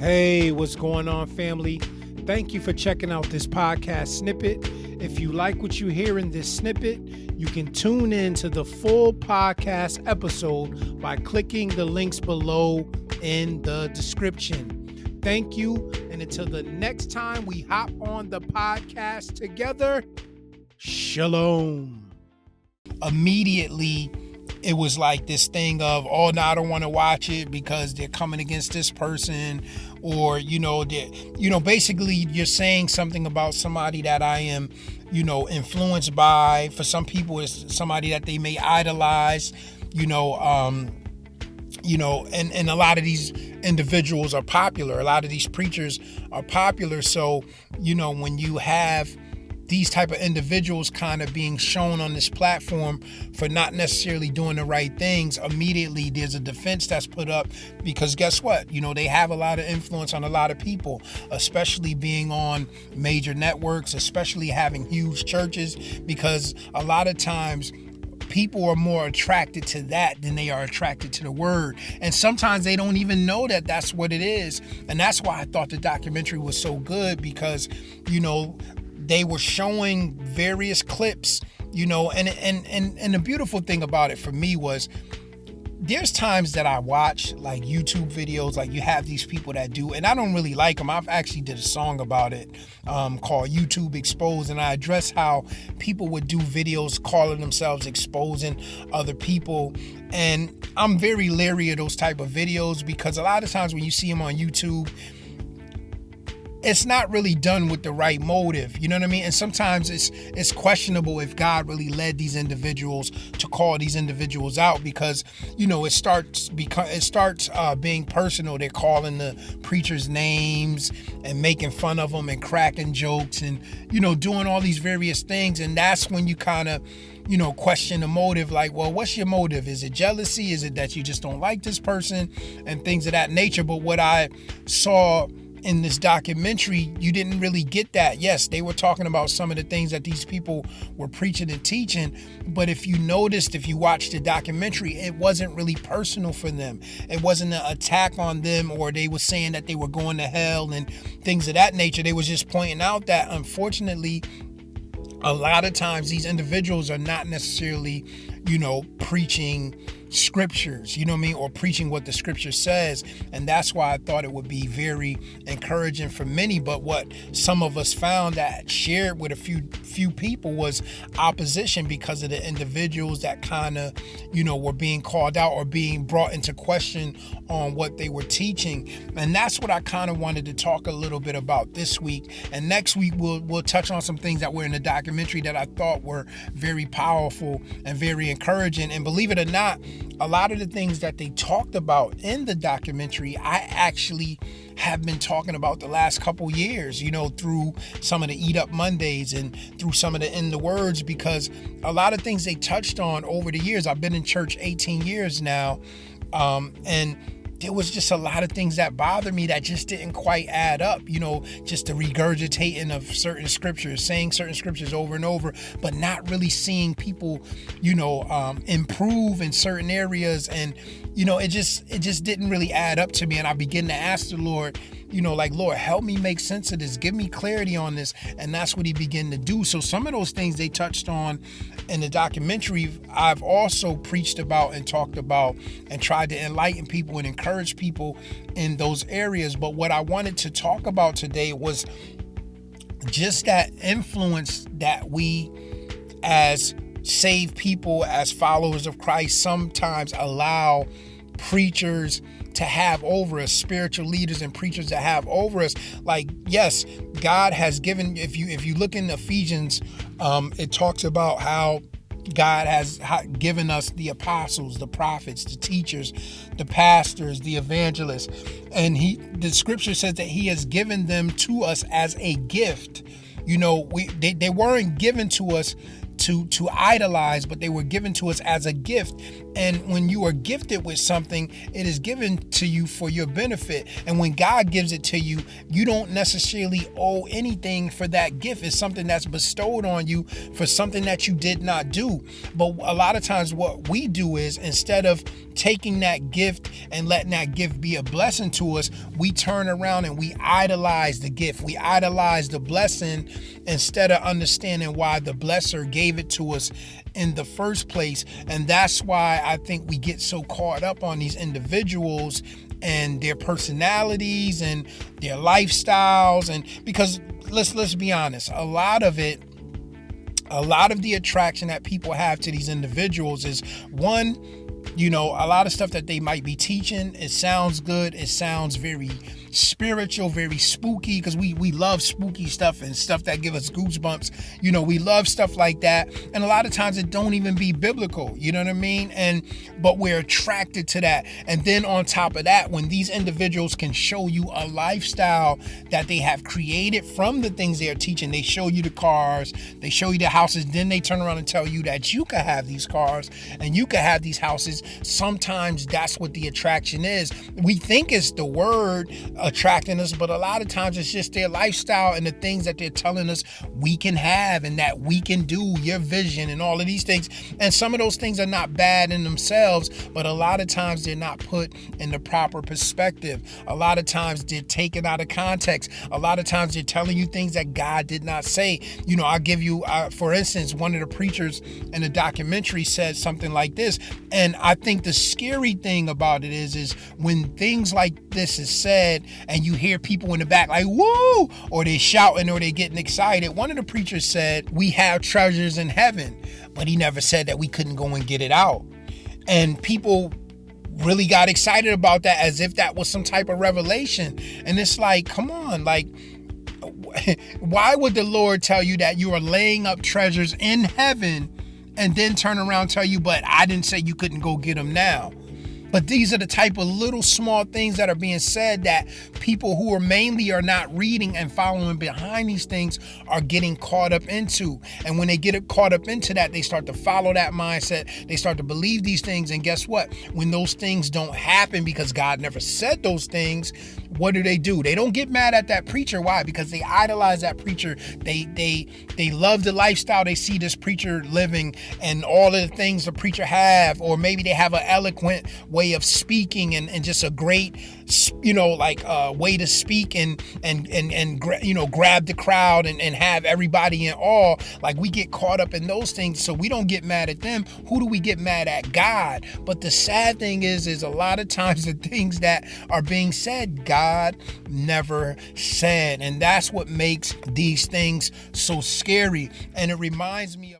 Hey, what's going on, family? Thank you for checking out this podcast snippet. If you like what you hear in this snippet, you can tune in to the full podcast episode by clicking the links below in the description. Thank you, and until the next time we hop on the podcast together, shalom. Immediately, it was like this thing of, oh, no, I don't want to watch it because they're coming against this person, or, basically you're saying something about somebody that I am, influenced by. For some people, it's somebody that they may idolize, and a lot of these individuals are popular. A lot of these preachers are popular. So, when you have these type of individuals kind of being shown on this platform for not necessarily doing the right things, immediately there's a defense that's put up, because guess what? They have a lot of influence on a lot of people, especially being on major networks, especially having huge churches, because a lot of times people are more attracted to that than they are attracted to the word. And sometimes they don't even know that that's what it is. And that's why I thought the documentary was so good, because, they were showing various clips, and the beautiful thing about it for me was, there's times that I watch like YouTube videos, like you have these people that do, and I don't really like them. I've actually did a song about it called YouTube Exposed, and I address how people would do videos calling themselves exposing other people. And I'm very leery of those type of videos, because a lot of times when you see them on YouTube, it's not really done with the right motive, you know what I mean? And sometimes it's questionable if God really led these individuals to call these individuals out, because it starts being personal. They're calling the preachers names and making fun of them and cracking jokes and doing all these various things. And that's when you kind of question the motive, like, well, what's your motive? Is it jealousy? Is it that you just don't like this person and things of that nature? But what I saw in this documentary, you didn't really get that. Yes, they were talking about some of the things that these people were preaching and teaching, but if you watched the documentary, it wasn't really personal for them. It wasn't an attack on them, or they were saying that they were going to hell and things of that nature. They was just pointing out that, unfortunately, a lot of times these individuals are not necessarily, preaching scriptures, or preaching what the scripture says. And that's why I thought it would be very encouraging for many. But what some of us found that shared with a few people was opposition, because of the individuals that kind of, were being called out or being brought into question on what they were teaching. And that's what I kind of wanted to talk a little bit about this week. And next week, we'll touch on some things that were in the documentary that I thought were very powerful and very encouraging. And believe it or not, a lot of the things that they talked about in the documentary, I actually have been talking about the last couple years, through some of the Eat Up Mondays and through some of the In the Words, because a lot of things they touched on over the years. I've been in church 18 years now, and there was just a lot of things that bothered me that just didn't quite add up, just the regurgitating of certain scriptures, saying certain scriptures over and over, but not really seeing people, improve in certain areas. And, it just didn't really add up to me. And I began to ask the Lord, Lord, help me make sense of this. Give me clarity on this. And that's what he began to do. So some of those things they touched on in the documentary, I've also preached about and talked about and tried to enlighten people and encourage people in those areas. But what I wanted to talk about today was just that influence that we, as saved people, as followers of Christ, sometimes allow preachers to have over us, spiritual leaders and preachers to have over us. Like, yes, God has given, if you look in Ephesians, it talks about how God has given us the apostles, the prophets, the teachers, the pastors, the evangelists. And the scripture says that he has given them to us as a gift. They weren't given to us to idolize, but they were given to us as a gift. And when you are gifted with something, it is given to you for your benefit. And when God gives it to you, you don't necessarily owe anything for that gift. It's something that's bestowed on you for something that you did not do. But a lot of times what we do is, instead of taking that gift and letting that gift be a blessing to us, we turn around and we idolize the gift. We idolize the blessing instead of understanding why the blesser gave it to us in the first place. And that's why I think we get so caught up on these individuals and their personalities and their lifestyles. And because let's be honest, a lot of the attraction that people have to these individuals is, one, a lot of stuff that they might be teaching, it sounds good. It sounds very spiritual, very spooky, because we love spooky stuff and stuff that give us goosebumps. We love stuff like that. And a lot of times it don't even be biblical. You know what I mean? But we're attracted to that. And then on top of that, when these individuals can show you a lifestyle that they have created from the things they're teaching, they show you the cars, they show you the houses, then they turn around and tell you that you can have these cars and you can have these houses. Sometimes that's what the attraction is. We think it's the word attracting us, but a lot of times it's just their lifestyle and the things that they're telling us we can have and that we can do, your vision and all of these things. And some of those things are not bad in themselves, but a lot of times they're not put in the proper perspective. A lot of times they're taken out of context. A lot of times they're telling you things that God did not say. I'll give you, for instance, one of the preachers in the documentary said something like this. And I think the scary thing about it is when things like this is said and you hear people in the back like, woo, or they're shouting or they're getting excited. One of the preachers said, we have treasures in heaven, but he never said that we couldn't go and get it out. And people really got excited about that as if that was some type of revelation. And it's like, come on, like, why would the Lord tell you that you are laying up treasures in heaven and then turn around and tell you, but I didn't say you couldn't go get them now? But these are the type of little small things that are being said that people who are not reading and following behind these things are getting caught up into. And when they get caught up into that, they start to follow that mindset. They start to believe these things. And guess what? When those things don't happen because God never said those things, what do? They don't get mad at that preacher. Why? Because they idolize that preacher. They love the lifestyle they see this preacher living and all of the things the preacher have, or maybe they have an eloquent way of speaking and just a great, way to speak and grab the crowd and have everybody in awe. Like, we get caught up in those things, so we don't get mad at them. Who do we get mad at? God. But the sad thing is a lot of times the things that are being said, God never said. And that's what makes these things so scary. And it reminds me of